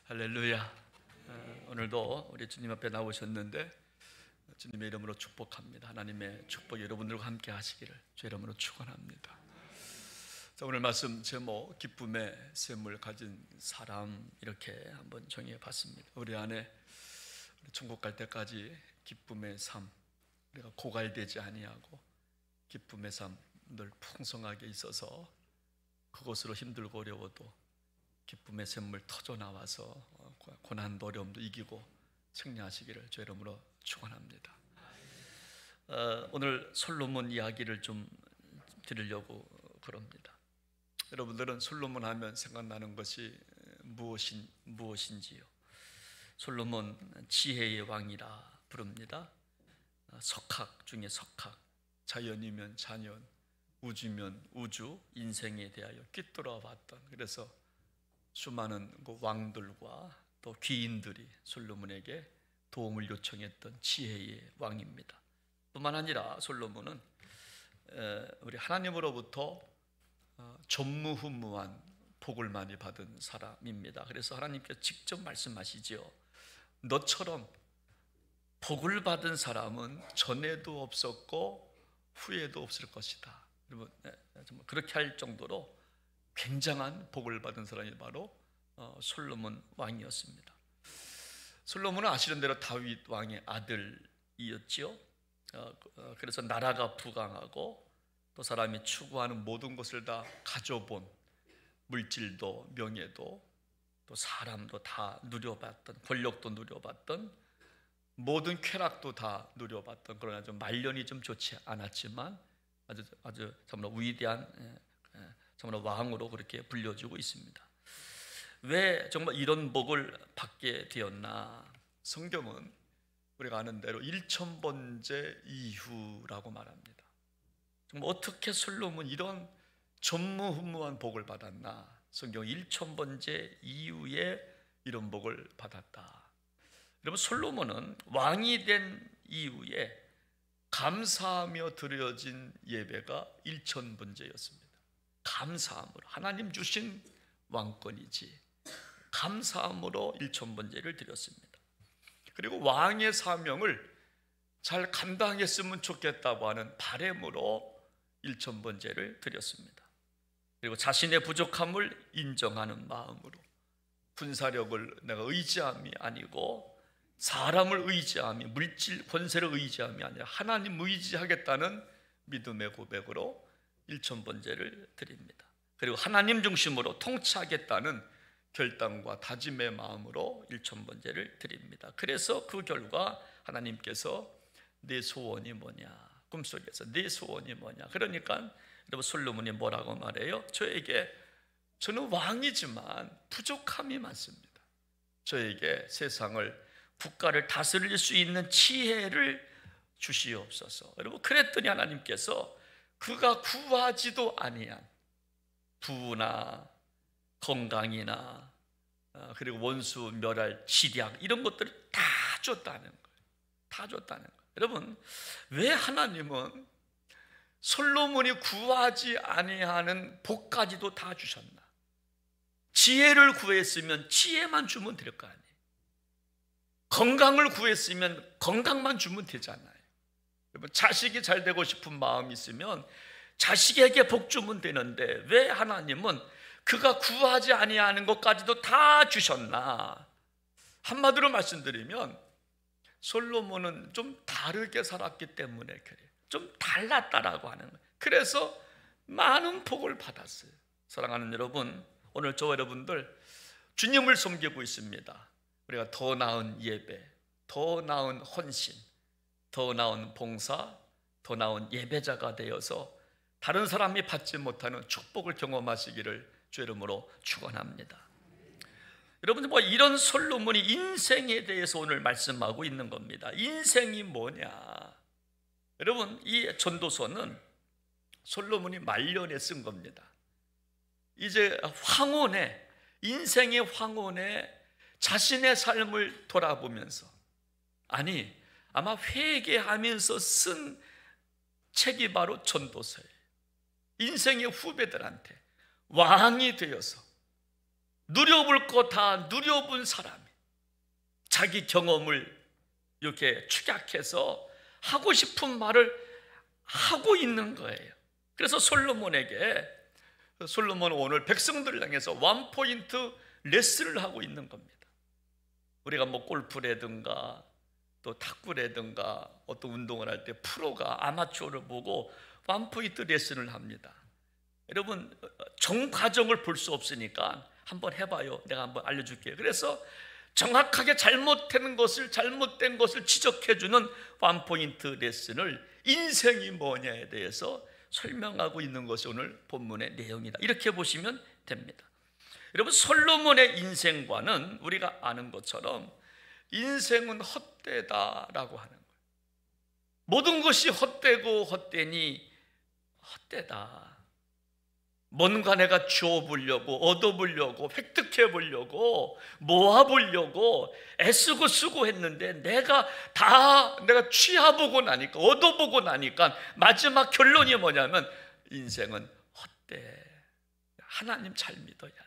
할렐루야. 오늘도 우리 주님 앞에 나오셨는데 주님의 이름으로 축복합니다. 하나님의 축복이 여러분들과 함께 하시기를 주 이름으로 축원합니다. 자, 오늘 말씀 제목 기쁨의 샘을 가진 사람, 이렇게 한번 정해 봤습니다. 우리 안에 천국 갈 때까지 기쁨의 삶, 우리가 고갈되지 아니하고 기쁨의 삶 늘 풍성하게 있어서 그것으로 힘들고 어려워도 기쁨의 샘물 터져 나와서 고난도 어려움도 이기고 승리하시기를 주 이름으로 축원합니다. 오늘 솔로몬 이야기를 좀 드리려고 그럽니다. 여러분들은 솔로몬 하면 생각나는 것이 무엇인지요? 솔로몬 지혜의 왕이라 부릅니다. 석학 중에 석학, 자연이면 자연, 우주면 우주, 인생에 대하여 꿰뚫어 봤던, 그래서 수많은 왕들과 또 귀인들이 솔로몬에게 도움을 요청했던 지혜의 왕입니다. 뿐만 아니라 솔로몬은 우리 하나님으로부터 전무후무한 복을 많이 받은 사람입니다. 그래서 하나님께서 직접 말씀하시죠. 너처럼 복을 받은 사람은 전에도 없었고 후에도 없을 것이다. 여러분, 그렇게 할 정도로 굉장한 복을 받은 사람이 바로 솔로몬 왕이었습니다. 솔로몬은 아시는 대로 다윗 왕의 아들이었지요. 그래서 나라가 부강하고 또 사람이 추구하는 모든 것을 다 가져본, 물질도 명예도 또 사람도 다 누려봤던, 권력도 누려봤던, 모든 쾌락도 다 누려봤던, 그러나 좀 말년이 좀 좋지 않았지만 아주 정말 위대한 정말 왕으로 그렇게 불려지고 있습니다. 왜 정말 이런 복을 받게 되었나? 성경은 우리가 아는 대로 1000번째 이후라고 말합니다. 정말 어떻게 솔로몬 이런 전무후무한 복을 받았나? 성경 1000번째 이후에 이런 복을 받았다. 여러분, 솔로몬은 왕이 된 이후에 감사하며 드려진 예배가 1000번째였습니다. 감사함으로, 하나님 주신 왕권이지, 감사함으로 1000번째를 드렸습니다. 그리고 왕의 사명을 잘 감당했으면 좋겠다고 하는 바람으로 1000번째를 드렸습니다. 그리고 자신의 부족함을 인정하는 마음으로, 군사력을 내가 의지함이 아니고 사람을 의지함이, 물질 권세를 의지함이 아니라 하나님 의지하겠다는 믿음의 고백으로 1000번째를 드립니다. 그리고 하나님 중심으로 통치하겠다는 결단과 다짐의 마음으로 1000번째를 드립니다. 그래서 그 결과 하나님께서 내 소원이 뭐냐, 꿈속에서 내 소원이 뭐냐, 그러니까 여러분 솔로몬이 뭐라고 말해요? 저는 왕이지만 부족함이 많습니다. 저에게 세상을, 국가를 다스릴 수 있는 지혜를 주시옵소서. 여러분, 그랬더니 하나님께서 그가 구하지도 아니한 부나 건강이나 그리고 원수 멸할 지략, 이런 것들을 다 줬다는 거예요. 다 줬다는 거예요. 여러분, 왜 하나님은 솔로몬이 구하지 아니하는 복까지도 다 주셨나? 지혜를 구했으면 지혜만 주면 될 거 아니에요. 건강을 구했으면 건강만 주면 되잖아요. 여러분, 자식이 잘 되고 싶은 마음이 있으면 자식에게 복 주면 되는데 왜 하나님은 그가 구하지 아니하는 것까지도 다 주셨나? 한마디로 말씀드리면 솔로몬은 좀 다르게 살았기 때문에 그래요. 좀 달랐다라고 하는 거예요. 그래서 많은 복을 받았어요. 사랑하는 여러분, 오늘 저와 여러분들 주님을 섬기고 있습니다. 우리가 더 나은 예배, 더 나은 헌신, 더 나은 봉사, 더 나은 예배자가 되어서 다른 사람이 받지 못하는 축복을 경험하시기를 주 이름으로 축원합니다. 여러분, 이런 솔로몬이 인생에 대해서 오늘 말씀하고 있는 겁니다. 인생이 뭐냐? 여러분, 이 전도서는 솔로몬이 말년에 쓴 겁니다. 이제 황혼에, 인생의 황혼에 자신의 삶을 돌아보면서, 아마 회개하면서 쓴 책이 바로 전도서예요. 인생의 후배들한테 왕이 되어서 누려볼 거 다 누려본 사람이 자기 경험을 이렇게 축약해서 하고 싶은 말을 하고 있는 거예요. 그래서 솔로몬은 오늘 백성들을 향해서 원포인트 레슨을 하고 있는 겁니다. 우리가 뭐 골프라든가 또 탁구라든가 어떤 운동을 할 때 프로가 아마추어를 보고 원포인트 레슨을 합니다. 여러분, 정 과정을 볼 수 없으니까 한번 해봐요. 내가 한번 알려줄게요. 그래서 정확하게 잘못된 것을 지적해주는 원포인트 레슨을 인생이 뭐냐에 대해서 설명하고 있는 것이 오늘 본문의 내용이다. 이렇게 보시면 됩니다. 여러분, 솔로몬의 인생과는 우리가 아는 것처럼 인생은 헛되다라고 하는 거예요. 모든 것이 헛되고 헛되니 헛되다. 뭔가 내가 주워보려고, 얻어보려고, 획득해보려고, 모아보려고 애쓰고 쓰고 했는데 내가 취해보고 나니까, 얻어보고 나니까 마지막 결론이 뭐냐면 인생은 헛돼. 하나님 잘 믿어야 돼.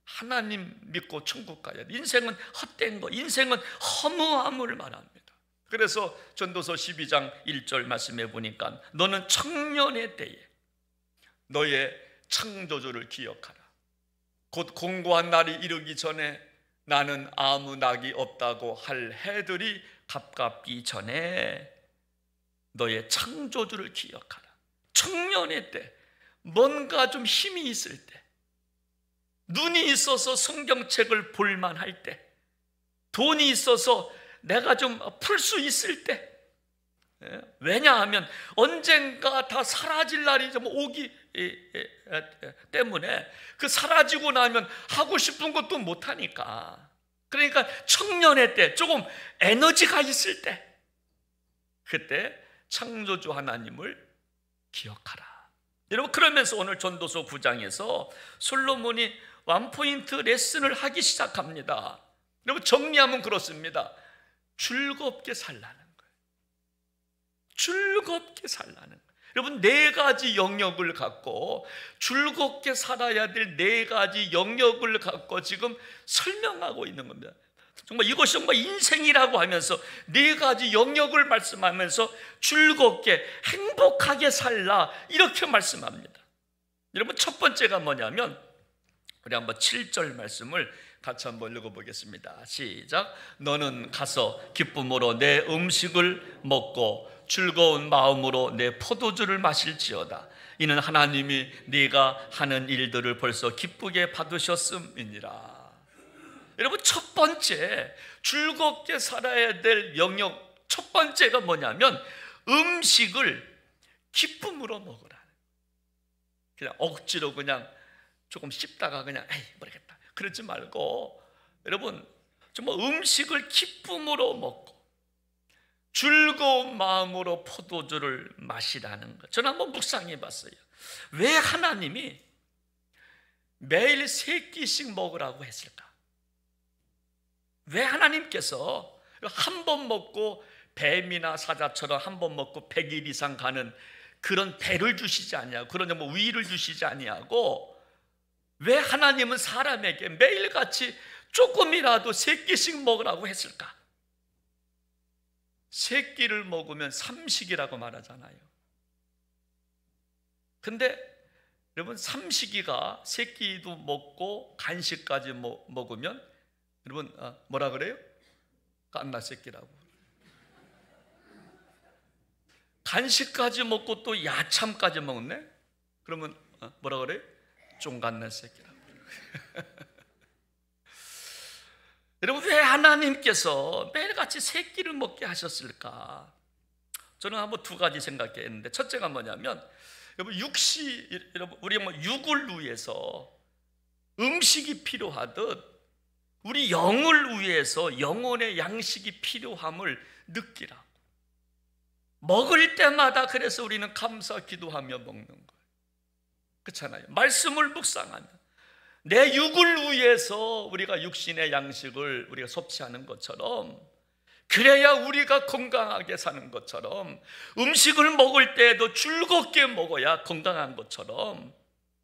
하나님 믿고 천국 가야 돼. 인생은 헛된 거, 인생은 허무함을 말합니다. 그래서 전도서 12장 1절 말씀해 보니까 너는 청년의 때에 너의 창조주를 기억하라. 곧 공고한 날이 이르기 전에 나는 아무 낙이 없다고 할 해들이 가깝기 전에 너의 창조주를 기억하라. 청년의 때, 뭔가 좀 힘이 있을 때, 눈이 있어서 성경책을 볼만할 때, 돈이 있어서 내가 좀 풀 수 있을 때, 왜냐하면 언젠가 다 사라질 날이 좀 오기 때문에 그 사라지고 나면 하고 싶은 것도 못하니까, 그러니까 청년의 때, 조금 에너지가 있을 때, 그때 창조주 하나님을 기억하라. 여러분, 그러면서 오늘 전도서 9장에서 솔로몬이 원포인트 레슨을 하기 시작합니다. 여러분, 정리하면 그렇습니다. 즐겁게 살라는 거예요. 즐겁게 살라는 거예요. 여러분, 네 가지 영역을 갖고 즐겁게 살아야 될 네 가지 영역을 갖고 지금 설명하고 있는 겁니다. 정말 이것이 정말 인생이라고 하면서 네 가지 영역을 말씀하면서 즐겁게 행복하게 살라, 이렇게 말씀합니다. 여러분, 첫 번째가 뭐냐면 우리 한번 7절 말씀을 같이 한번 읽어보겠습니다. 시작. 너는 가서 기쁨으로 내 음식을 먹고 즐거운 마음으로 내 포도주를 마실지어다. 이는 하나님이 네가 하는 일들을 벌써 기쁘게 받으셨음이니라. 여러분, 첫 번째 즐겁게 살아야 될 영역 첫 번째가 뭐냐면 음식을 기쁨으로 먹으라. 그냥 억지로 그냥 조금 씹다가 그냥 에이 모르겠다 그러지 말고, 여러분, 정말 음식을 기쁨으로 먹고 즐거운 마음으로 포도주를 마시라는 것. 저는 한번 묵상해 봤어요. 왜 하나님이 매일 3끼씩 먹으라고 했을까? 왜 하나님께서 한 번 먹고 뱀이나 사자처럼 한 번 먹고 100일 이상 가는 그런 배를 주시지 아니하고, 그런 뭐 위를 주시지 아니하고, 왜 하나님은 사람에게 매일같이 조금이라도 3끼씩 먹으라고 했을까? 3끼를 먹으면 삼식이라고 말하잖아요. 근데 여러분, 삼식이가 3끼도 먹고 간식까지 먹으면 여러분 뭐라 그래요? 깐나새끼라고. 간식까지 먹고 또 야참까지 먹네? 그러면 뭐라 그래요? 쫑갓나새끼라고. 여러분, 왜 하나님께서 매일같이 3끼를 먹게 하셨을까? 저는 한번 2가지 생각했는데, 첫째가 뭐냐면 여러분, 우리 뭐 육을 위해서 음식이 필요하듯 우리 영을 위해서 영혼의 양식이 필요함을 느끼라고. 먹을 때마다 그래서 우리는 감사 기도하며 먹는 거예요. 그렇잖아요. 말씀을 묵상하며 내 육을 위해서 우리가 육신의 양식을 우리가 섭취하는 것처럼, 그래야 우리가 건강하게 사는 것처럼, 음식을 먹을 때에도 즐겁게 먹어야 건강한 것처럼,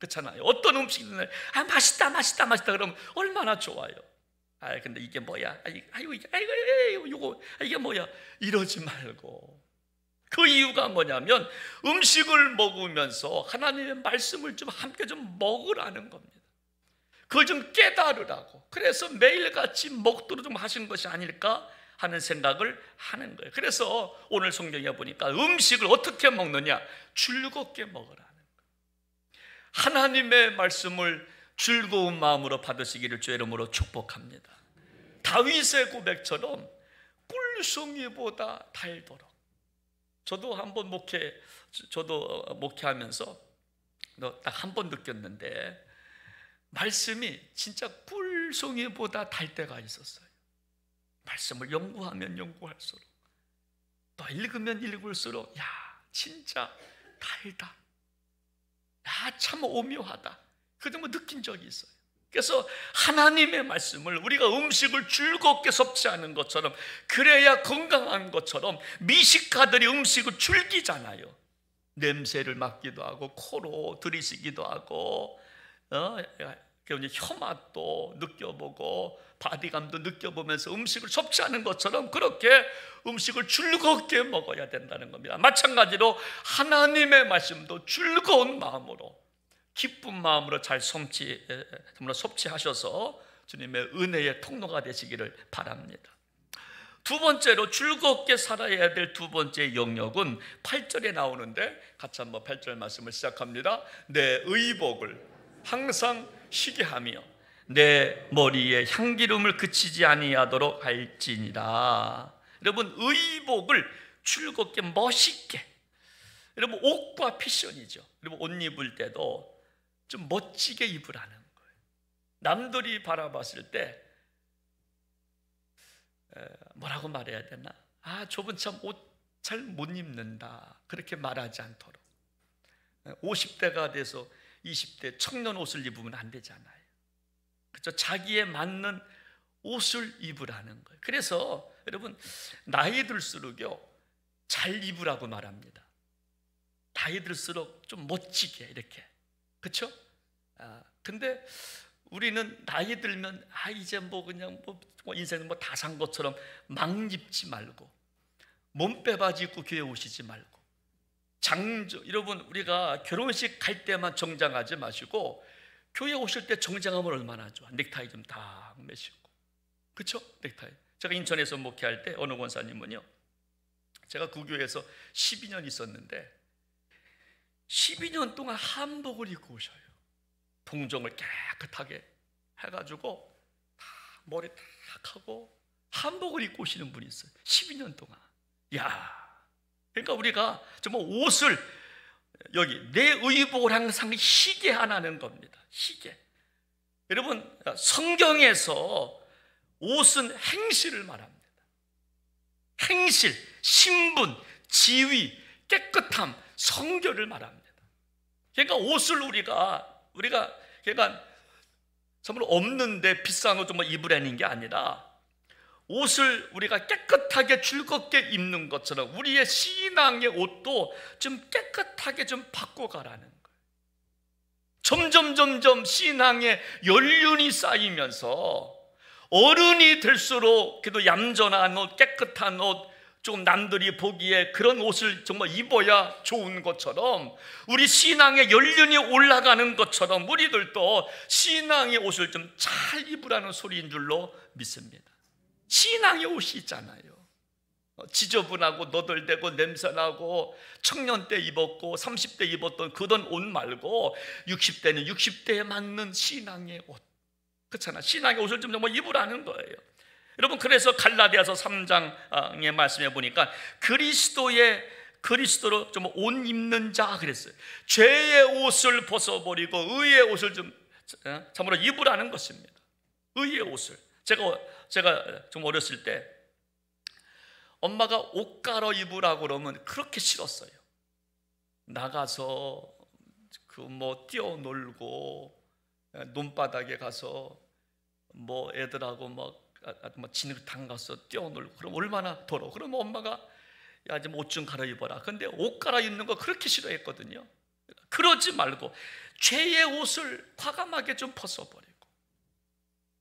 그렇잖아요. 어떤 음식이든 맛있다 맛있다 맛있다 그러면 얼마나 좋아요. 근데 이게 뭐야? 아이고 이거 이게 뭐야? 이러지 말고. 그 이유가 뭐냐면 음식을 먹으면서 하나님의 말씀을 좀 함께 좀 먹으라는 겁니다. 그걸 좀 깨달으라고. 그래서 매일같이 먹도록 좀 하신 것이 아닐까 하는 생각을 하는 거예요. 그래서 오늘 성경에 보니까 음식을 어떻게 먹느냐? 즐겁게 먹으라는 거예요. 하나님의 말씀을 즐거운 마음으로 받으시기를 주의 이름으로 축복합니다. 다윗의 고백처럼 꿀송이보다 달도록. 저도 한번 목회하면서 딱 한 번 느꼈는데 말씀이 진짜 꿀송이보다 달 때가 있었어요. 말씀을 연구하면 연구할수록, 또 읽으면 읽을수록 진짜 달다, 참 오묘하다, 그 정도 느낀 적이 있어요. 그래서 하나님의 말씀을 우리가 음식을 즐겁게 섭취하는 것처럼, 그래야 건강한 것처럼, 미식가들이 음식을 즐기잖아요. 냄새를 맡기도 하고 코로 들이쉬기도 하고 혀맛도 느껴보고 바디감도 느껴보면서 음식을 섭취하는 것처럼 그렇게 음식을 즐겁게 먹어야 된다는 겁니다. 마찬가지로 하나님의 말씀도 즐거운 마음으로, 기쁜 마음으로 잘 섭취하셔서 주님의 은혜의 통로가 되시기를 바랍니다. 두 번째로 즐겁게 살아야 될 두 번째 영역은 8절에 나오는데, 같이 한번 8절 말씀을 시작합니다. 내 의복을 항상 쉬게 하며 내 머리에 향기름을 그치지 아니하도록 할지니라. 여러분, 의복을 즐겁게 멋있게, 여러분 옷과 패션이죠. 여러분 옷 입을 때도 좀 멋지게 입으라는 거예요. 남들이 바라봤을 때 뭐라고 말해야 되나? 저분 참 옷 잘 못 입는다, 그렇게 말하지 않도록. 50대가 돼서 20대 청년 옷을 입으면 안 되잖아요. 그렇죠? 자기에 맞는 옷을 입으라는 거예요. 그래서 여러분, 나이 들수록요 잘 입으라고 말합니다. 나이 들수록 좀 멋지게 이렇게, 그렇죠? 근데 우리는 나이 들면 이제 그냥 인생은 다 산 것처럼 막 입지 말고, 몸빼바지 입고 교회 오시지 말고, 여러분 우리가 결혼식 갈 때만 정장하지 마시고 교회 오실 때 정장하면 얼마나 좋아. 넥타이 좀 딱 매시고, 그렇죠? 넥타이. 제가 인천에서 목회할 때 어느 권사님은요, 제가 그 교회에서 12년 있었는데 12년 동안 한복을 입고 오셔요. 동정을 깨끗하게 해가지고 머리 딱 하고 한복을 입고 오시는 분이 있어요. 12년 동안. 그러니까 우리가 정말 옷을, 여기 내 의복을 항상 희게 하라는 겁니다. 희게. 여러분, 성경에서 옷은 행실을 말합니다. 행실, 신분, 지위, 깨끗함, 성결을 말합니다. 그러니까 옷을 우리가 그러니까 정말 없는데 비싼 옷 좀 입으라는 게 아니라, 옷을 우리가 깨끗하게 즐겁게 입는 것처럼 우리의 신앙의 옷도 좀 깨끗하게 좀 바꿔가라는 거예요. 점점 신앙의 연륜이 쌓이면서 어른이 될수록 그래도 얌전한 옷, 깨끗한 옷, 좀 남들이 보기에 그런 옷을 정말 입어야 좋은 것처럼, 우리 신앙의 연륜이 올라가는 것처럼 우리들도 신앙의 옷을 좀 잘 입으라는 소리인 줄로 믿습니다. 신앙의 옷이 있잖아요. 지저분하고 너덜대고 냄새나고 청년 때 입었고 30대 입었던 그런 옷 말고 60대는 60대에 맞는 신앙의 옷, 그렇잖아. 신앙의 옷을 좀 정말 입으라는 거예요. 여러분, 그래서 갈라디아서 3장의 말씀해 보니까 그리스도로 좀 옷 입는 자 그랬어요. 죄의 옷을 벗어버리고 의의 옷을 좀 참으로 입으라는 것입니다. 의의 옷을. 제가 좀 어렸을 때 엄마가 옷 갈아입으라고 그러면 그렇게 싫었어요. 나가서 뛰어놀고 논바닥에 가서 애들하고 진흙탕 가서 뛰어놀고, 그럼 얼마나 더러워. 그러면 엄마가 좀 옷 좀 갈아입어라. 근데 옷 갈아입는 거 그렇게 싫어했거든요. 그러지 말고 죄의 옷을 과감하게 좀 벗어버리고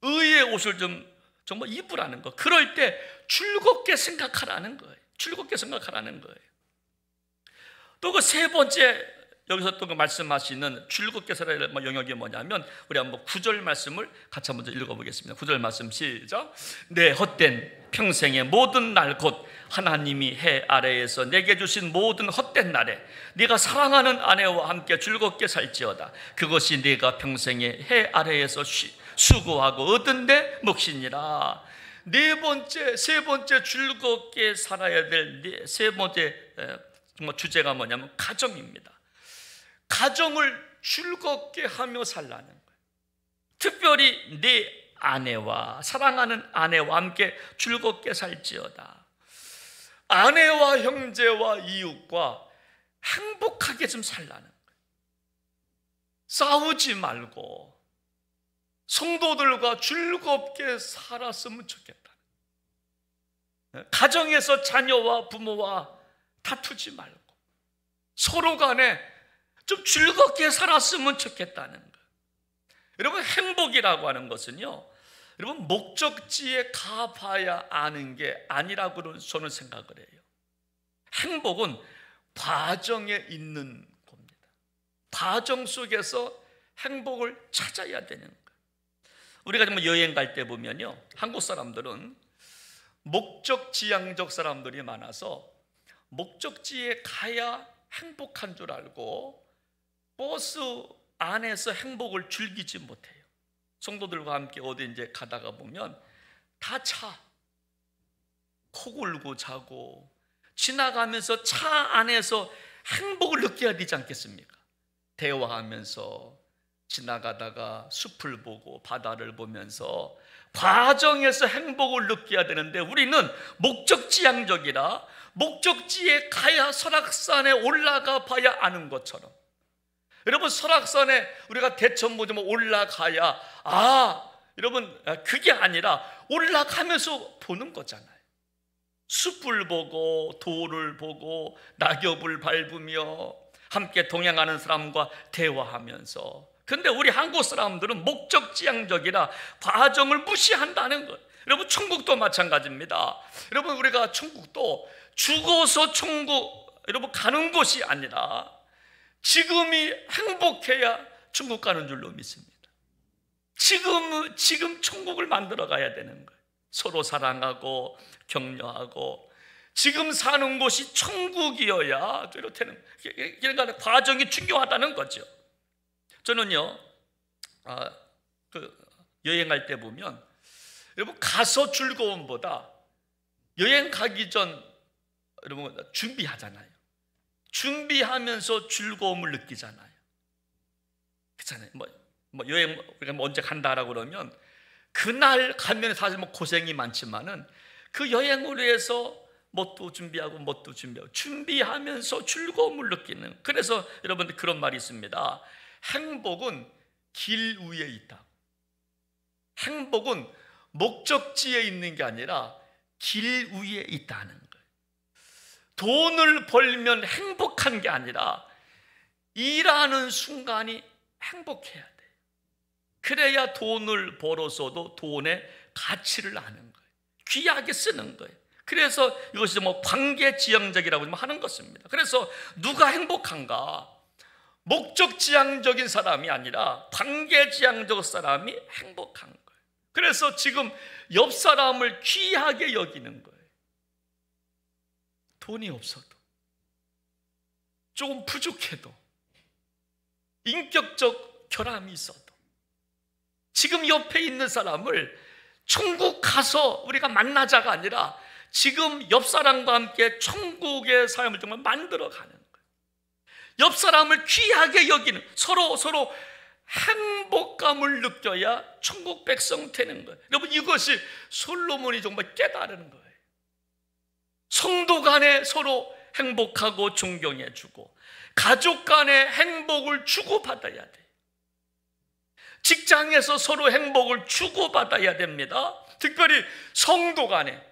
의의 옷을 좀 정말 입으라는 거. 그럴 때 즐겁게 생각하라는 거예요. 즐겁게 생각하라는 거예요. 또 그 세 번째 여기서 또 그 말씀하시는 즐겁게 살아야 할 영역이 뭐냐면, 우리 한번 9절 말씀을 같이 한번 읽어보겠습니다. 9절 말씀 시작. 내 헛된 평생의 모든 날 곧 하나님이 해 아래에서 내게 주신 모든 헛된 날에 네가 사랑하는 아내와 함께 즐겁게 살지어다. 그것이 네가 평생의 해 아래에서 수고하고 얻은 데 몫이니라. 세 번째 즐겁게 살아야 될 세 번째 주제가 뭐냐면 가정입니다. 가정을 즐겁게 하며 살라는 거예요. 특별히 네 아내와, 사랑하는 아내와 함께 즐겁게 살지어다. 아내와 형제와 이웃과 행복하게 좀 살라는 거예요. 싸우지 말고 성도들과 즐겁게 살았으면 좋겠다. 가정에서 자녀와 부모와 다투지 말고 서로 간에 좀 즐겁게 살았으면 좋겠다는 거예요. 여러분, 행복이라고 하는 것은요, 여러분 목적지에 가봐야 아는 게 아니라고 저는 생각을 해요. 행복은 과정에 있는 겁니다. 과정 속에서 행복을 찾아야 되는 거예요. 우리가 정말 여행 갈 때 보면요, 한국 사람들은 목적지향적 사람들이 많아서 목적지에 가야 행복한 줄 알고 버스 안에서 행복을 즐기지 못해요. 성도들과 함께 어디 이제 가다가 보면 다 코 골고 자고 지나가면서 차 안에서 행복을 느껴야 되지 않겠습니까? 대화하면서 지나가다가 숲을 보고 바다를 보면서 과정에서 행복을 느껴야 되는데, 우리는 목적지향적이라 목적지에 가야 설악산에 올라가 봐야 아는 것처럼, 여러분 설악산에 우리가 대천모 좀 올라가야 여러분 그게 아니라 올라가면서 보는 거잖아요. 숲을 보고 돌을 보고 낙엽을 밟으며 함께 동행하는 사람과 대화하면서. 근데 우리 한국 사람들은 목적지향적이라 과정을 무시한다는 거예요. 여러분 천국도 마찬가지입니다. 여러분 우리가 천국도 죽어서 천국 여러분 가는 곳이 아니라 지금이 행복해야 천국 가는 줄로 믿습니다. 지금 천국을 만들어 가야 되는 거예요. 서로 사랑하고 격려하고 지금 사는 곳이 천국이어야 이렇다는, 그러니까 과정이 중요하다는 거죠. 저는요 여행할 때 보면 여러분 가서 즐거움보다 여행 가기 전 여러분 준비하잖아요. 준비하면서 즐거움을 느끼잖아요. 그렇잖아요. 뭐 여행 우리가 언제 간다라고 그러면 그날 가면 사실 뭐 고생이 많지만은 그 여행을 위해서 뭣도 준비하고 준비하면서 즐거움을 느끼는. 그래서 여러분들 그런 말이 있습니다. 행복은 길 위에 있다. 행복은 목적지에 있는 게 아니라 길 위에 있다는 거예요. 돈을 벌면 행복한 게 아니라 일하는 순간이 행복해야 돼요. 그래야 돈을 벌어서도 돈의 가치를 아는 거예요. 귀하게 쓰는 거예요. 그래서 이것이 뭐 관계지향적이라고 하는 것입니다. 그래서 누가 행복한가? 목적지향적인 사람이 아니라 관계지향적 사람이 행복한 거예요. 그래서 지금 옆 사람을 귀하게 여기는 거예요. 돈이 없어도, 조금 부족해도, 인격적 결함이 있어도 지금 옆에 있는 사람을 천국 가서 우리가 만나자가 아니라 지금 옆 사람과 함께 천국의 삶을 정말 만들어가는 거예요. 옆 사람을 귀하게 여기는, 서로 행복감을 느껴야 천국 백성 되는 거예요. 여러분 이것이 솔로몬이 정말 깨달은 거예요. 성도 간에 서로 행복하고 존경해주고 가족 간에 행복을 주고받아야 돼요. 직장에서 서로 행복을 주고받아야 됩니다. 특별히 성도 간에,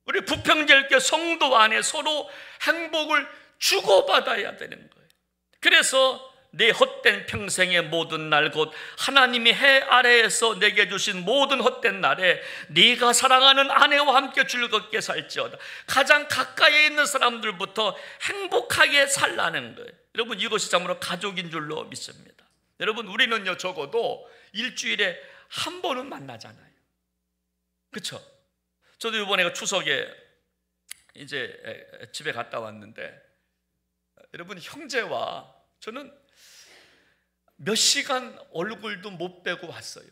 우리 부평제일교회 성도 안에 서로 행복을 주고받아야 되는 거예요. 그래서 내 헛된 평생의 모든 날, 곧 하나님이 해 아래에서 내게 주신 모든 헛된 날에 네가 사랑하는 아내와 함께 즐겁게 살지어다. 가장 가까이에 있는 사람들부터 행복하게 살라는 거예요. 여러분, 이것이 참으로 가족인 줄로 믿습니다. 여러분, 우리는요 적어도 일주일에 한 번은 만나잖아요. 그렇죠? 저도 이번에 추석에 이제 집에 갔다 왔는데, 여러분, 형제와 저는 몇 시간 얼굴도 못 빼고 왔어요.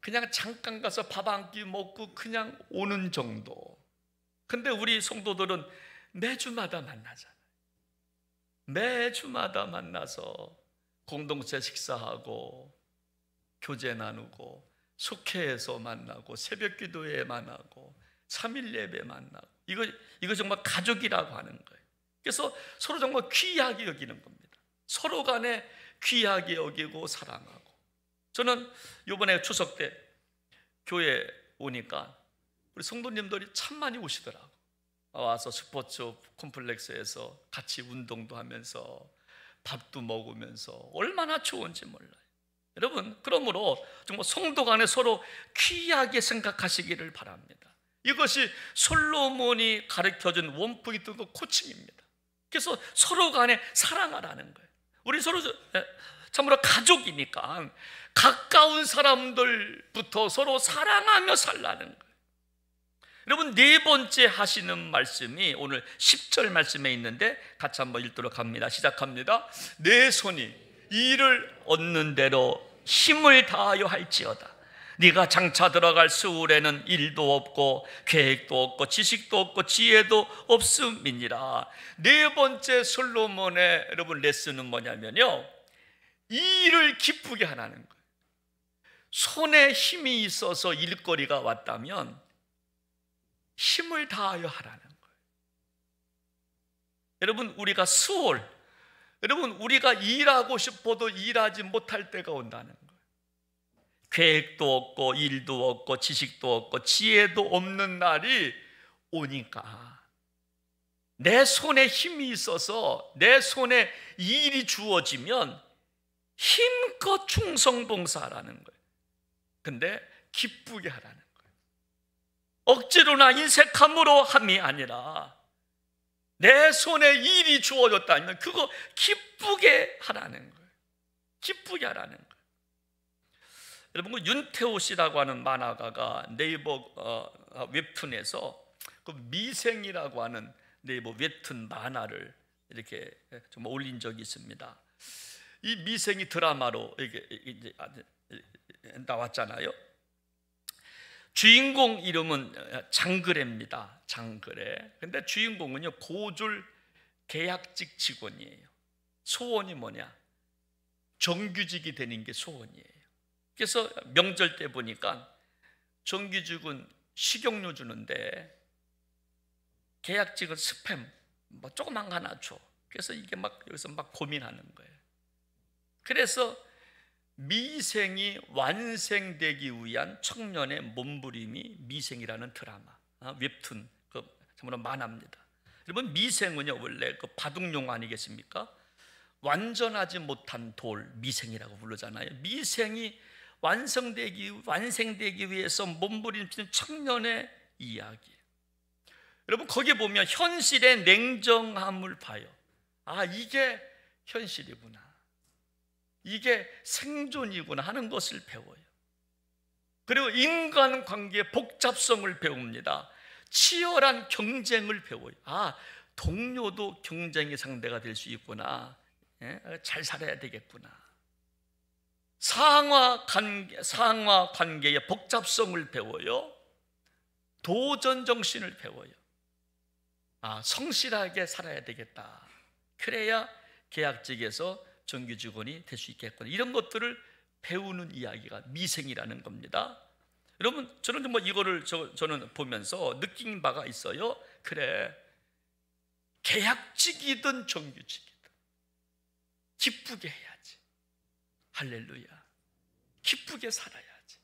그냥 잠깐 가서 밥 한 끼 먹고 그냥 오는 정도. 근데 우리 성도들은 매주마다 만나잖아요. 매주마다 만나서 공동체 식사하고 교제 나누고 속회에서 만나고 새벽 기도회 만나고 3일 예배 만나고, 이거 정말 가족이라고 하는 거예요. 그래서 서로 정말 귀하게 여기는 겁니다. 서로 간에 귀하게 여기고 사랑하고. 저는 이번에 추석 때 교회 오니까 우리 성도님들이 참 많이 오시더라고. 와서 스포츠 콤플렉스에서 같이 운동도 하면서 밥도 먹으면서 얼마나 좋은지 몰라요. 여러분, 그러므로 정말 성도 간에 서로 귀하게 생각하시기를 바랍니다. 이것이 솔로몬이 가르쳐준 원포인트 코칭입니다. 그래서 서로 간에 사랑하라는 거예요. 우리 서로 참으로 가족이니까 가까운 사람들부터 서로 사랑하며 살라는 거예요. 여러분, 네 번째 하시는 말씀이 오늘 10절 말씀에 있는데 같이 한번 읽도록 합니다. 시작합니다. 내 손이 이를 얻는 대로 힘을 다하여 할지어다. 네가 장차 들어갈 수울에는 일도 없고 계획도 없고 지식도 없고 지혜도 없음이니라. 네 번째 솔로몬의 여러분 레슨은 뭐냐면요, 이 일을 기쁘게 하라는 거예요. 손에 힘이 있어서 일거리가 왔다면 힘을 다하여 하라는 거예요. 여러분, 우리가 수월, 여러분, 우리가 일하고 싶어도 일하지 못할 때가 온다는 거예요. 계획도 없고 일도 없고 지식도 없고 지혜도 없는 날이 오니까 내 손에 힘이 있어서 내 손에 일이 주어지면 힘껏 충성봉사하라는 거예요. 근데 기쁘게 하라는 거예요. 억지로나 인색함으로 함이 아니라 내 손에 일이 주어졌다면 그거 기쁘게 하라는 거예요. 기쁘게 하라는 거예요. 여러분, 윤태호 씨라고 하는 만화가가 네이버 웹툰에서 그 미생이라고 하는 네이버 웹툰 만화를 이렇게 정말 올린 적이 있습니다. 이 미생이 드라마로 이제 나왔잖아요. 주인공 이름은 장그래입니다. 장그래. 근데 주인공은요 고졸 계약직 직원이에요. 소원이 뭐냐? 정규직이 되는 게 소원이에요. 그래서 명절 때 보니까 정규직은 식용유 주는데 계약직은 스팸 뭐 조그만 거 하나 줘. 그래서 이게 막 여기서 막 고민하는 거예요. 그래서 미생이 완생되기 위한 청년의 몸부림이 미생이라는 드라마, 웹툰, 참으로 만화입니다. 여러분, 미생은요 원래 그 바둑용 아니겠습니까? 완전하지 못한 돌, 미생이라고 부르잖아요. 미생이 완생되기 위해서 몸부림치는 청년의 이야기. 여러분, 거기에 보면 현실의 냉정함을 봐요. 아, 이게 현실이구나, 이게 생존이구나 하는 것을 배워요. 그리고 인간관계의 복잡성을 배웁니다. 치열한 경쟁을 배워요. 아, 동료도 경쟁의 상대가 될 수 있구나. 잘 살아야 되겠구나. 상하 관계의 복잡성을 배워요. 도전 정신을 배워요. 아, 성실하게 살아야 되겠다. 그래야 계약직에서 정규직원이 될 수 있겠구나. 이런 것들을 배우는 이야기가 미생이라는 겁니다. 여러분, 저는 정말 이거를 저는 보면서 느낀 바가 있어요. 그래, 계약직이든 정규직이든 기쁘게 해야지. 할렐루야. 기쁘게 살아야지.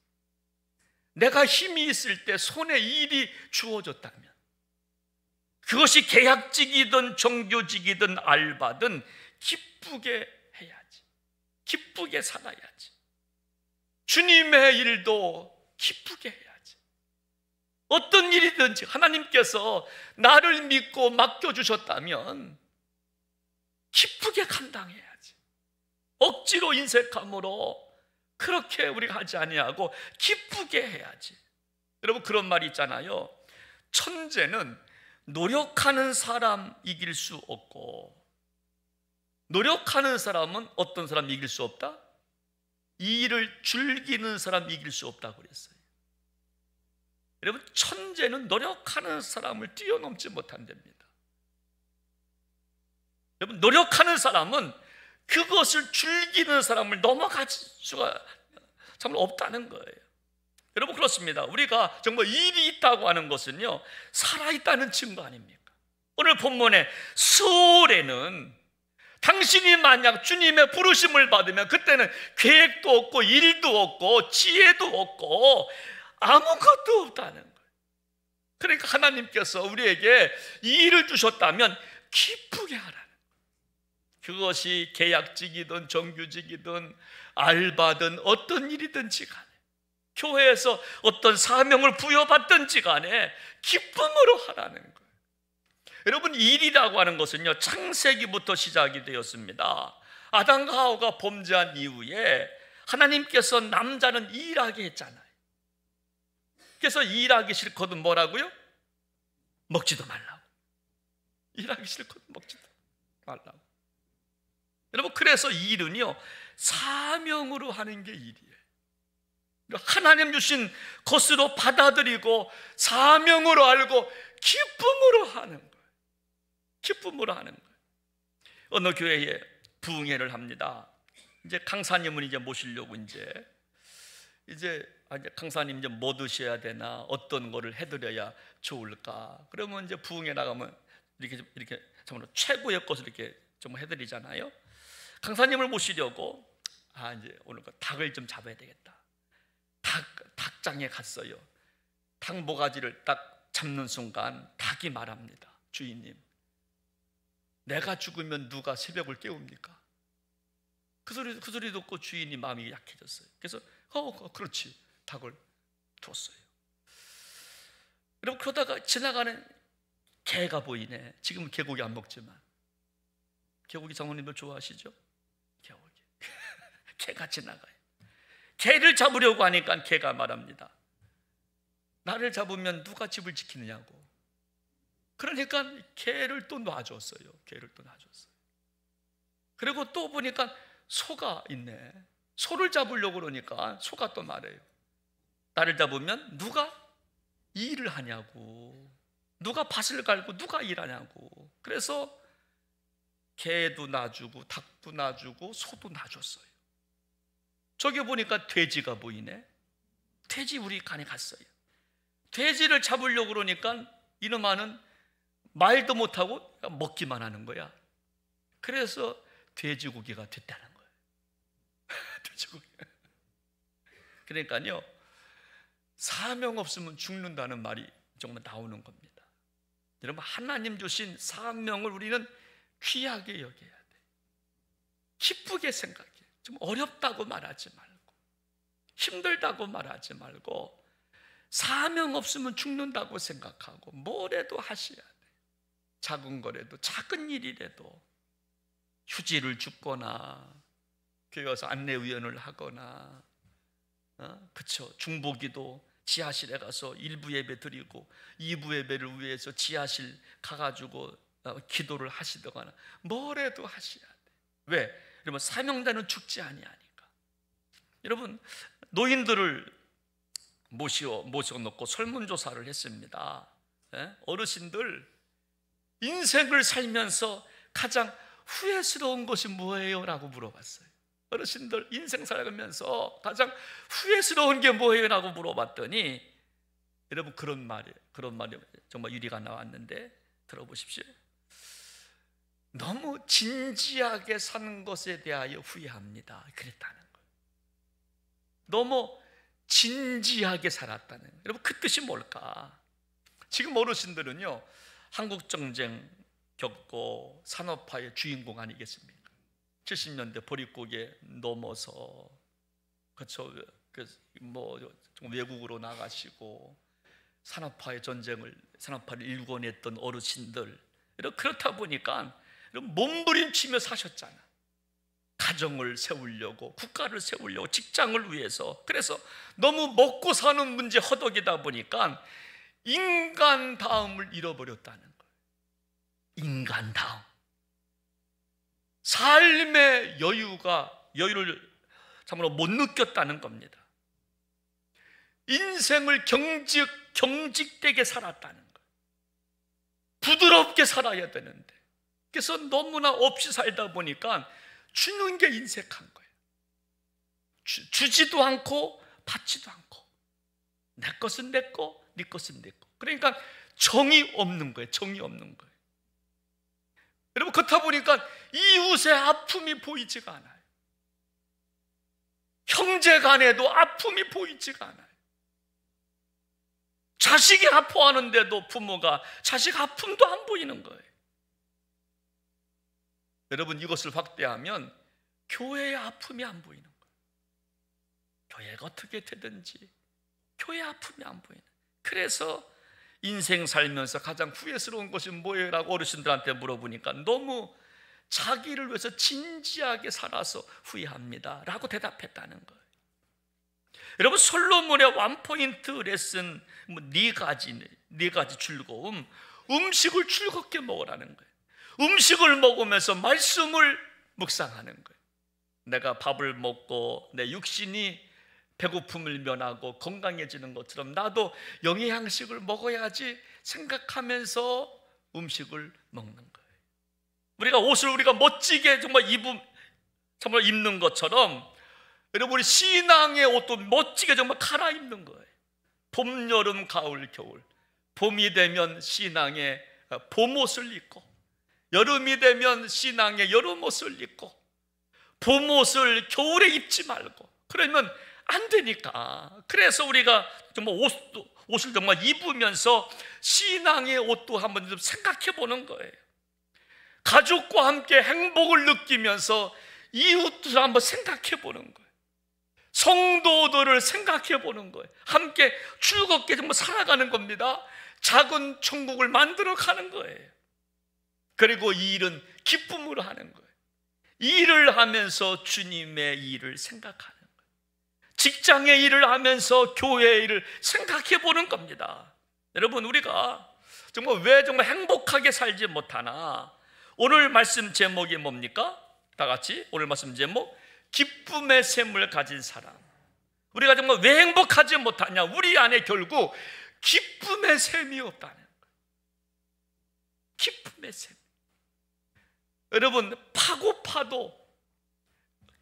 내가 힘이 있을 때 손에 일이 주어졌다면, 그것이 계약직이든 정규직이든 알바든 기쁘게 해야지. 기쁘게 살아야지. 주님의 일도 기쁘게 해야지. 어떤 일이든지 하나님께서 나를 믿고 맡겨주셨다면 기쁘게 감당해야지. 억지로 인색함으로 그렇게 우리가 하지 아니하고 기쁘게 해야지. 여러분, 그런 말이 있잖아요. 천재는 노력하는 사람 이길 수 없고, 노력하는 사람은 어떤 사람 이길 수 없다? 이 일을 즐기는 사람 이길 수 없다고 그랬어요. 여러분, 천재는 노력하는 사람을 뛰어넘지 못한답니다. 여러분, 노력하는 사람은 그것을 즐기는 사람을 넘어갈 수가 정말 없다는 거예요. 여러분, 그렇습니다. 우리가 정말 일이 있다고 하는 것은요, 살아있다는 증거 아닙니까? 오늘 본문의 수월에는 당신이 만약 주님의 부르심을 받으면 그때는 계획도 없고 일도 없고 지혜도 없고 아무것도 없다는 거예요. 그러니까 하나님께서 우리에게 이 일을 주셨다면 기쁘게 하라는 거예요. 그것이 계약직이든 정규직이든 알바든 어떤 일이든지 간에, 교회에서 어떤 사명을 부여받든지 간에 기쁨으로 하라는 거예요. 여러분, 일이라고 하는 것은요, 창세기부터 시작이 되었습니다. 아담과 하와가 범죄한 이후에 하나님께서 남자는 일하게 했잖아요. 그래서 일하기 싫거든 뭐라고요? 먹지도 말라고. 일하기 싫거든 먹지도 말라고. 여러분, 그래서 일은요, 사명으로 하는 게 일이에요. 하나님 주신 것으로 받아들이고 사명으로 알고 기쁨으로 하는 거예요. 기쁨으로 하는 거예요. 어느 교회에 부흥회를 합니다. 이제 강사님은 이제 모시려고 이제 강사님 이제 뭐 드셔야 되나, 어떤 거를 해드려야 좋을까. 그러면 이제 부흥회 나가면 이렇게 정말 최고의 것을 이렇게 좀 해드리잖아요. 강사님을 모시려고 이제 오늘 닭을 좀 잡아야 되겠다. 닭장에 갔어요. 닭 모가지를 딱 잡는 순간 닭이 말합니다. 주인님, 내가 죽으면 누가 새벽을 깨웁니까? 그 소리 듣고 주인이 마음이 약해졌어요. 그래서 그렇지, 닭을 뒀어요. 여러분, 그러다가 지나가는 개가 보이네. 지금은 개고기 안 먹지만, 개고기 장모님들 좋아하시죠? 개고기. 개가 지나가요. 개를 잡으려고 하니까 개가 말합니다. 나를 잡으면 누가 집을 지키느냐고. 그러니까 개를 또 놔줬어요. 개를 또 놔줬어요. 그리고 또 보니까 소가 있네. 소를 잡으려고 그러니까 소가 또 말해요. 나를 잡으면 누가 일을 하냐고. 누가 밭을 갈고 누가 일하냐고. 그래서 개도 놔주고 닭도 놔주고 소도 놔줬어요. 저기 보니까 돼지가 보이네. 돼지 우리 간에 갔어요. 돼지를 잡으려고 그러니까 이놈아는 말도 못하고 먹기만 하는 거야. 그래서 돼지고기가 됐다는 거예요. 돼지고기. 그러니까요, 사명 없으면 죽는다는 말이 정말 나오는 겁니다. 여러분, 하나님 주신 사명을 우리는 귀하게 여겨야 돼. 기쁘게 생각해. 좀 어렵다고 말하지 말고, 힘들다고 말하지 말고, 사명 없으면 죽는다고 생각하고 뭐래도 하셔야 돼. 작은 거라도, 작은 일이라도 휴지를 줍거나 교회 와서 안내위원을 하거나, 그쵸, 중보기도 지하실에 가서 1부 예배 드리고 2부 예배를 위해서 지하실 가가지고 기도를 하시거나 뭐래도 하셔야 돼. 왜? 여러분, 사명자는 죽지 아니하니까. 여러분, 노인들을 모셔놓고 설문조사를 했습니다. 어르신들, 인생을 살면서 가장 후회스러운 것이 뭐예요? 라고 물어봤어요. 어르신들 인생 살아가면서 가장 후회스러운 게 뭐예요? 라고 물어봤더니 여러분, 그런 말이 정말 유리가 나왔는데 들어보십시오. 너무 진지하게 사는 것에 대하여 후회합니다. 그랬다는 거예요. 너무 진지하게 살았다는 거예요. 여러분, 그 뜻이 뭘까? 지금 어르신들은요, 한국전쟁 겪고 산업화의 주인공 아니겠습니까? 70년대 보릿고개 넘어서 그렇죠. 뭐 외국으로 나가시고 산업화를 일궈냈던 어르신들, 그렇다 보니까 몸부림치며 사셨잖아. 가정을 세우려고, 국가를 세우려고, 직장을 위해서. 그래서 너무 먹고 사는 문제 허덕이다 보니까 인간다움을 잃어버렸다는 거예요. 인간다움. 삶의 여유를 참으로 못 느꼈다는 겁니다. 인생을 경직되게 살았다는 거예요. 부드럽게 살아야 되는데, 그래서 너무나 없이 살다 보니까 주는 게 인색한 거예요. 주지도 않고 받지도 않고, 내 것은 내 거, 네 것은 내 거. 그러니까 정이 없는 거예요. 정이 없는 거예요. 여러분, 그렇다 보니까 이웃의 아픔이 보이지가 않아요. 형제 간에도 아픔이 보이지가 않아요. 자식이 아파하는데도 부모가 자식 아픔도 안 보이는 거예요. 여러분, 이것을 확대하면 교회의 아픔이 안 보이는 거예요. 교회가 어떻게 되든지 교회의 아픔이 안 보이는 거예요. 그래서 인생 살면서 가장 후회스러운 것이 뭐예요? 라고 어르신들한테 물어보니까 너무 자기를 위해서 진지하게 살아서 후회합니다 라고 대답했다는 거예요. 여러분, 솔로몬의 원포인트 레슨 네 가지 즐거움, 음식을 즐겁게 먹으라는 거예요. 음식을 먹으면서 말씀을 묵상하는 거예요. 내가 밥을 먹고 내 육신이 배고픔을 면하고 건강해지는 것처럼 나도 영양식을 먹어야지 생각하면서 음식을 먹는 거예요. 우리가 멋지게 정말 입는 것처럼 여러분, 우리 신앙의 옷도 멋지게 정말 갈아입는 거예요. 봄, 여름, 가을, 겨울. 봄이 되면 신앙의 봄옷을 입고, 여름이 되면 신앙의 여름옷을 입고, 봄옷을 겨울에 입지 말고, 그러면 안 되니까. 그래서 우리가 정말 옷을 정말 입으면서 신앙의 옷도 한번 좀 생각해 보는 거예요. 가족과 함께 행복을 느끼면서 이웃을 한번 생각해 보는 거예요. 성도들을 생각해 보는 거예요. 함께 즐겁게 정말 살아가는 겁니다. 작은 천국을 만들어 가는 거예요. 그리고 이 일은 기쁨으로 하는 거예요. 일을 하면서 주님의 일을 생각하는 거예요. 직장의 일을 하면서 교회의 일을 생각해 보는 겁니다. 여러분, 우리가 왜 정말 행복하게 살지 못하나? 오늘 말씀 제목이 뭡니까? 다 같이 오늘 말씀 제목, 기쁨의 샘을 가진 사람. 우리가 정말 왜 행복하지 못하냐? 우리 안에 결국 기쁨의 샘이 없다는 거예요. 기쁨의 샘. 여러분, 파도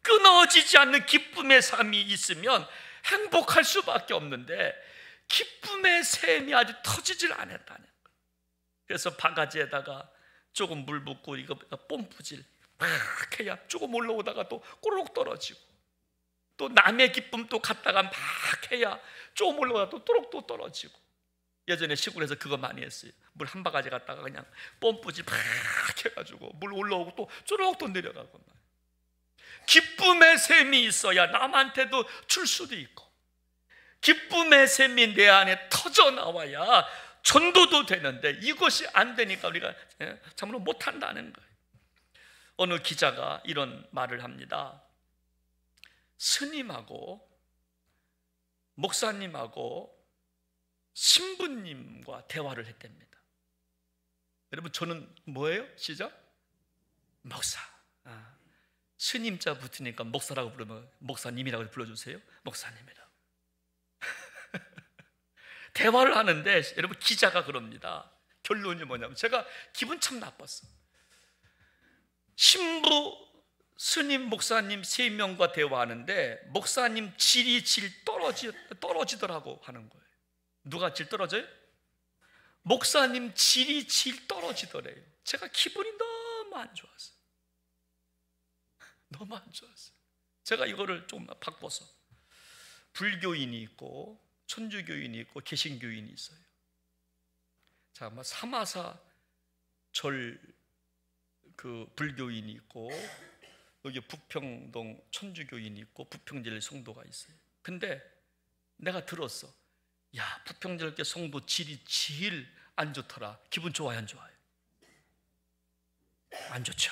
끊어지지 않는 기쁨의 샘이 있으면 행복할 수밖에 없는데 기쁨의 샘이 아직 터지질 않았다는 거예요. 그래서 바가지에다가 조금 물 붓고 이거 뽐뿌질 막 해야 조금 올라오다가 또 꼬르륵 떨어지고, 또 남의 기쁨 또 갖다가 막 해야 조금 올라오다가 또 또록 또 떨어지고. 예전에 시골에서 그거 많이 했어요. 물 한 바가지 갖다가 그냥 뽐뿌질 막 해가지고 물 올라오고 또 쪼록 또 내려가고. 기쁨의 샘이 있어야 남한테도 줄 수도 있고, 기쁨의 샘이 내 안에 터져 나와야 전도도 되는데, 이것이 안 되니까 우리가 참으로 못한다는 거예요. 어느 기자가 이런 말을 합니다. 스님하고 목사님하고 신부님과 대화를 했답니다. 여러분, 저는 뭐예요? 시작. 목사. 스님자 붙으니까 목사라고 부르면 목사님이라고 불러주세요. 목사님이라고. 대화를 하는데 여러분, 기자가 그럽니다. 결론이 뭐냐면, 제가 기분 참 나빴어. 신부, 스님, 목사님 3명과 대화하는데 목사님 질이 떨어지더라고 하는 거예요. 누가 질 떨어져요? 목사님 질이 떨어지더래요. 제가 기분이 너무 안 좋았어요. 너무 안 좋았어요. 제가 이거를 좀 바꿔서, 불교인이 있고 천주교인이 있고 개신교인이 있어요. 자, 아마 사마사 절 불교인이 있고 여기 부평동 천주교인이 있고 부평제일 성도가 있어요. 근데 내가 들었어. 야, 부평제일교 성도 질이 제일 안 좋더라. 기분 좋아요, 안 좋아요? 안 좋죠.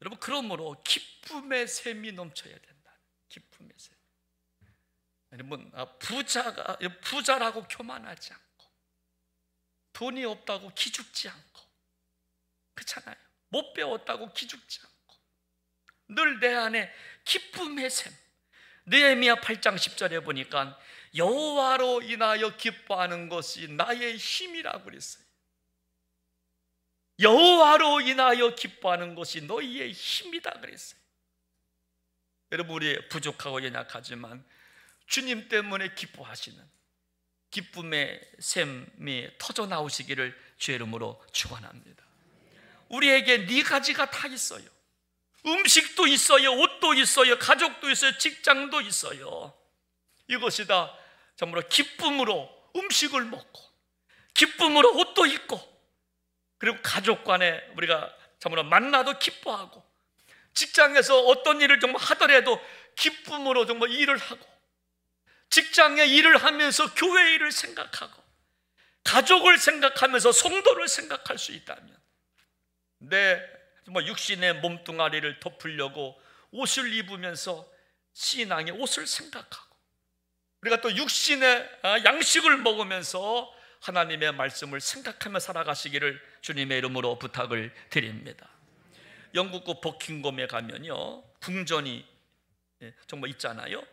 여러분, 그러므로 기쁨의 샘이 넘쳐야 된다. 기쁨의 샘. 여러분, 부자라고 교만하지 않고, 돈이 없다고 기죽지 않고, 그렇잖아요. 못 배웠다고 기죽지 않고, 늘 내 안에 기쁨의 샘. 느헤미야 8장 10절에 보니까 여호와로 인하여 기뻐하는 것이 나의 힘이라고 그랬어요. 여호와로 인하여 기뻐하는 것이 너희의 힘이다 그랬어요. 여러분, 우리 부족하고 연약하지만 주님 때문에 기뻐하시는 기쁨의 샘이 터져 나오시기를 주의 이름으로 축원합니다. 우리에게 네 가지가 다 있어요. 음식도 있어요, 옷도 있어요, 가족도 있어요, 직장도 있어요. 이것이 다 정말로 기쁨으로 음식을 먹고, 기쁨으로 옷도 입고, 그리고 가족 간에 우리가 정말로 만나도 기뻐하고, 직장에서 어떤 일을 정말 하더라도 기쁨으로 정말 일을 하고, 직장에 일을 하면서 교회 일을 생각하고, 가족을 생각하면서 성도를 생각할 수 있다면, 내 정말 육신의 몸뚱아리를 덮으려고 옷을 입으면서 신앙의 옷을 생각하고, 우리가 또 육신의 양식을 먹으면서 하나님의 말씀을 생각하며 살아가시기를 주님의 이름으로 부탁을 드립니다. 영국의 버킹엄에 가면요, 궁전이 정말 있잖아요.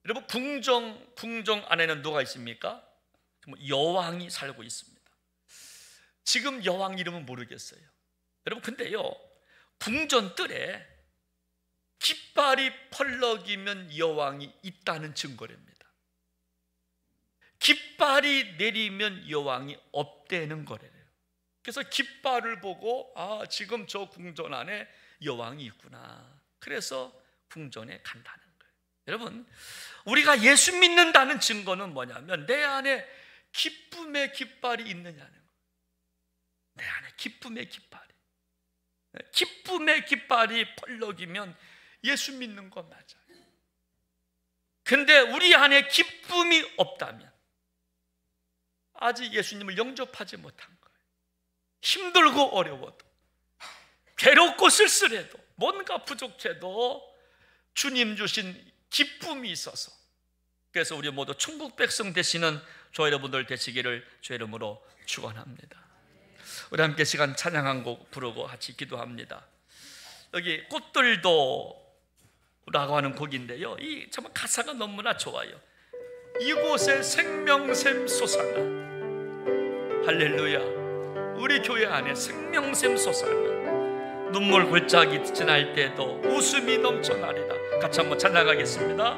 여러분, 궁정 안에는 누가 있습니까? 정말 여왕이 살고 있습니다. 지금 여왕 이름은 모르겠어요. 여러분, 근데요, 궁전 뜰에 깃발이 펄럭이면 여왕이 있다는 증거랍니다. 깃발이 내리면 여왕이 없대는 거래요. 그래서 깃발을 보고 지금 저 궁전 안에 여왕이 있구나. 그래서 궁전에 간다는 거예요. 여러분, 우리가 예수 믿는다는 증거는 뭐냐면 내 안에 기쁨의 깃발이 있느냐는 거예요. 내 안에 기쁨의 깃발이 펄럭이면 예수 믿는 거 맞아요. 근데 우리 안에 기쁨이 없다면 아직 예수님을 영접하지 못한 거예요. 힘들고 어려워도, 괴롭고 쓸쓸해도, 뭔가 부족해도 주님 주신 기쁨이 있어서, 그래서 우리 모두 천국 백성 되시는 저 여러분들 되시기를 주의 이름으로 축원합니다. 우리 함께 시간 찬양 한 곡 부르고 같이 기도합니다. 여기 꽃들도 라고 하는 곡인데요, 이 정말 가사가 너무나 좋아요. 이곳에 생명샘 솟아나. 할렐루야. 우리 교회 안에 생명샘 솟아나. 눈물 골짜기 지날 때도 웃음이 넘쳐나리다. 같이 한번 찬양하겠습니다.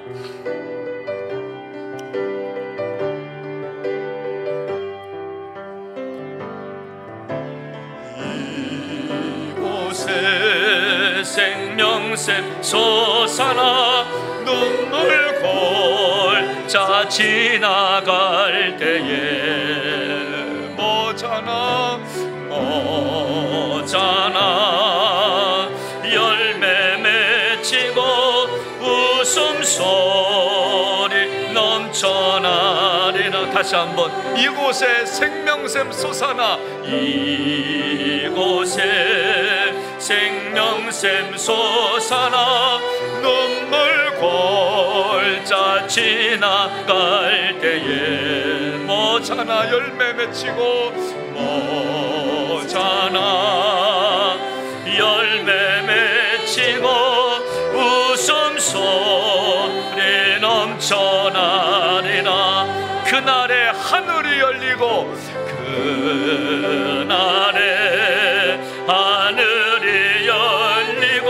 이곳에 생명샘 솟아나. 눈물 골짜 지나갈 때에 모자나 열매 맺히고 웃음소리 넘쳐나리라. 다시 한번. 이곳에 생명샘 솟아나. 이곳에 생명샘 솟아나. 눈물 골짜 지나갈 때에 모자나 열매 맺히고, 모자나 열매 맺히고 웃음소리 넘쳐나리라. 그날에 하늘이 열리고, 그날에 하늘이 열리고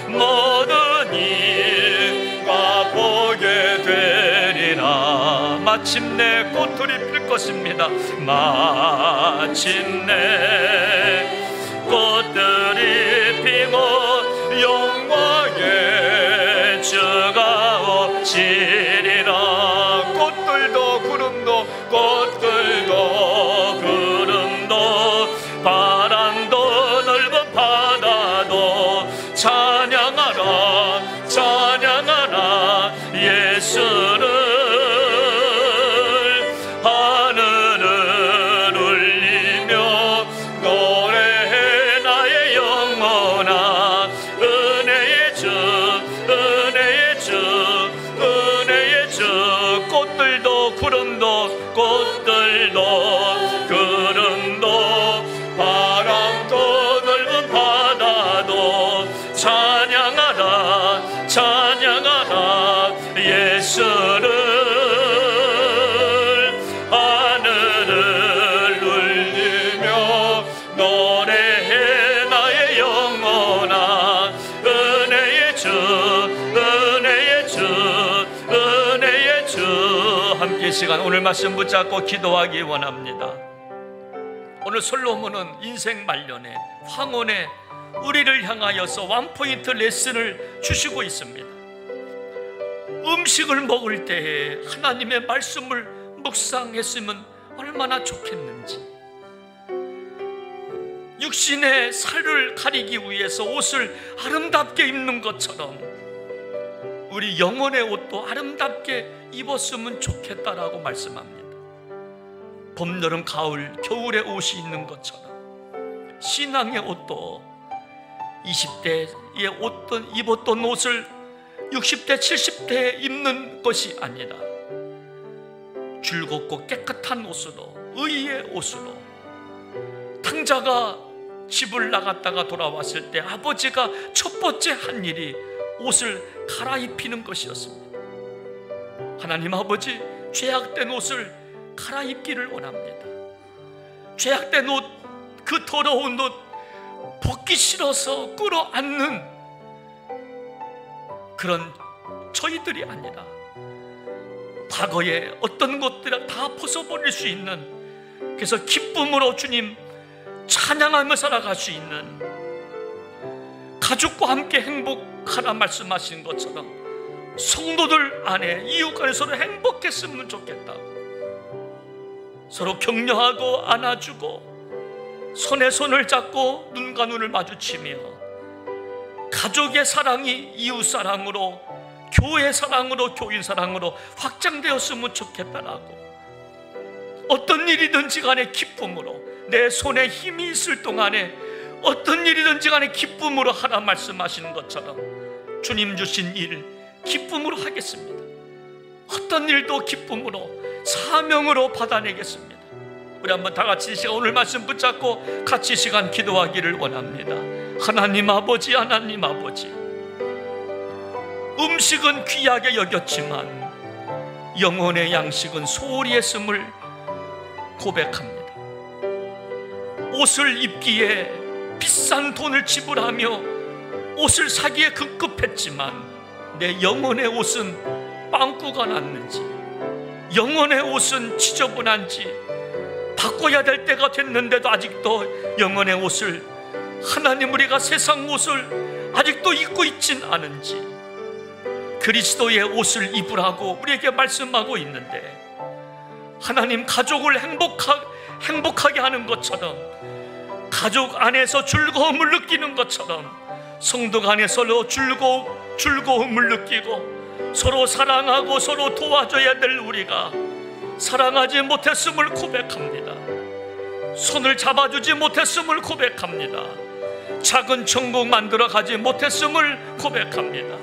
모든 이가 보게 되리라. 마침내 꽃들이 필 것입니다. 마침내 꽃들이 피고 영광의 주가 엎치리라. 꽃들도 구름도 예수를 하늘을 울리며 노래해 나의 영혼아. 은혜의 주 은혜의 주 은혜의 주. 꽃들도 구름도 꽃들도 구름도 바람도 넓은 바다도 찬양하라 찬양하라 예수를. 하늘을 울리며 노래해 나의 영혼아. 은혜의 주 은혜의 주 은혜의 주. 함께 이 시간 오늘 말씀 붙잡고 기도하기 원합니다. 오늘 솔로몬은 인생 말년에 황혼에 우리를 향하여서 원포인트 레슨을 주시고 있습니다. 음식을 먹을 때에 하나님의 말씀을 묵상했으면 얼마나 좋겠는지. 육신의 살을 가리기 위해서 옷을 아름답게 입는 것처럼 우리 영혼의 옷도 아름답게 입었으면 좋겠다라고 말씀합니다. 봄, 여름, 가을, 겨울의 옷이 있는 것처럼 신앙의 옷도 20대에 입었던 옷을 60대, 70대에 입는 것이 아니라 즐겁고 깨끗한 옷으로, 의의 옷으로. 탕자가 집을 나갔다가 돌아왔을 때 아버지가 첫 번째 한 일이 옷을 갈아입히는 것이었습니다. 하나님 아버지, 죄악된 옷을 갈아입기를 원합니다. 죄악된 옷, 그 더러운 옷 벗기 싫어서 끌어안는 그런 저희들이 아니라 과거에 어떤 것들을 다 벗어버릴 수 있는, 그래서 기쁨으로 주님 찬양하며 살아갈 수 있는, 가족과 함께 행복하라 말씀하신 것처럼 성도들 안에 이웃 간에 서로 행복했으면 좋겠다고, 서로 격려하고 안아주고 손에 손을 잡고 눈과 눈을 마주치며 가족의 사랑이 이웃 사랑으로, 교회 사랑으로, 교인 사랑으로 확장되었으면 좋겠다라고, 어떤 일이든지 간에 기쁨으로, 내 손에 힘이 있을 동안에 어떤 일이든지 간에 기쁨으로 하라 말씀하시는 것처럼 주님 주신 일 기쁨으로 하겠습니다. 어떤 일도 기쁨으로, 사명으로 받아내겠습니다. 우리 한번 다 같이 이 시간 오늘 말씀 붙잡고 같이 시간 기도하기를 원합니다. 하나님 아버지, 하나님 아버지, 음식은 귀하게 여겼지만 영혼의 양식은 소홀히 했음을 고백합니다. 옷을 입기에 비싼 돈을 지불하며 옷을 사기에 급급했지만 내 영혼의 옷은 빵꾸가 났는지, 영혼의 옷은 지저분한지, 바꿔야 될 때가 됐는데도 아직도 영혼의 옷을, 하나님 우리가 세상 옷을 아직도 입고 있진 않은지, 그리스도의 옷을 입으라고 우리에게 말씀하고 있는데, 하나님 가족을 행복하게 하는 것처럼, 가족 안에서 즐거움을 느끼는 것처럼 성도 간에 서로 즐거움을 느끼고 서로 사랑하고 서로 도와줘야 될 우리가 사랑하지 못했음을 고백합니다. 손을 잡아주지 못했음을 고백합니다. 작은 천국 만들어 가지 못했음을 고백합니다.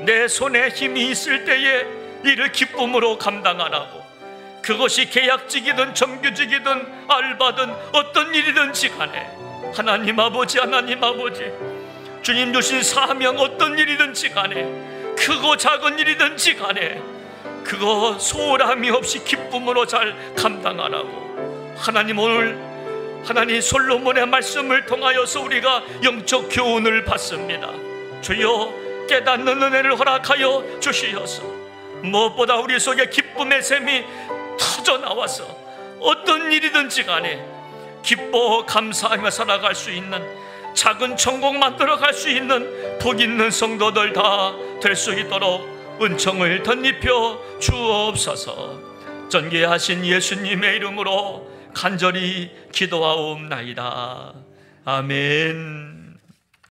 내 손에 힘이 있을 때에 이를 기쁨으로 감당하라고, 그것이 계약직이든 정규직이든 알바든 어떤 일이든지 간에 하나님 아버지, 하나님 아버지, 주님 주신 사명 어떤 일이든지 간에, 크고 작은 일이든지 간에 그거 소홀함이 없이 기쁨으로 잘 감당하라고, 하나님 오늘 하나님 솔로몬의 말씀을 통하여서 우리가 영적 교훈을 받습니다. 주여 깨닫는 은혜를 허락하여 주시어서 무엇보다 우리 속에 기쁨의 샘이 터져나와서 어떤 일이든지 간에 기뻐 감사하며 살아갈 수 있는, 작은 천국 만들어갈 수 있는 복 있는 성도들 다 될 수 있도록 은총을 덧입혀 주옵소서. 전개하신 예수님의 이름으로 간절히 기도하옵나이다. 아멘.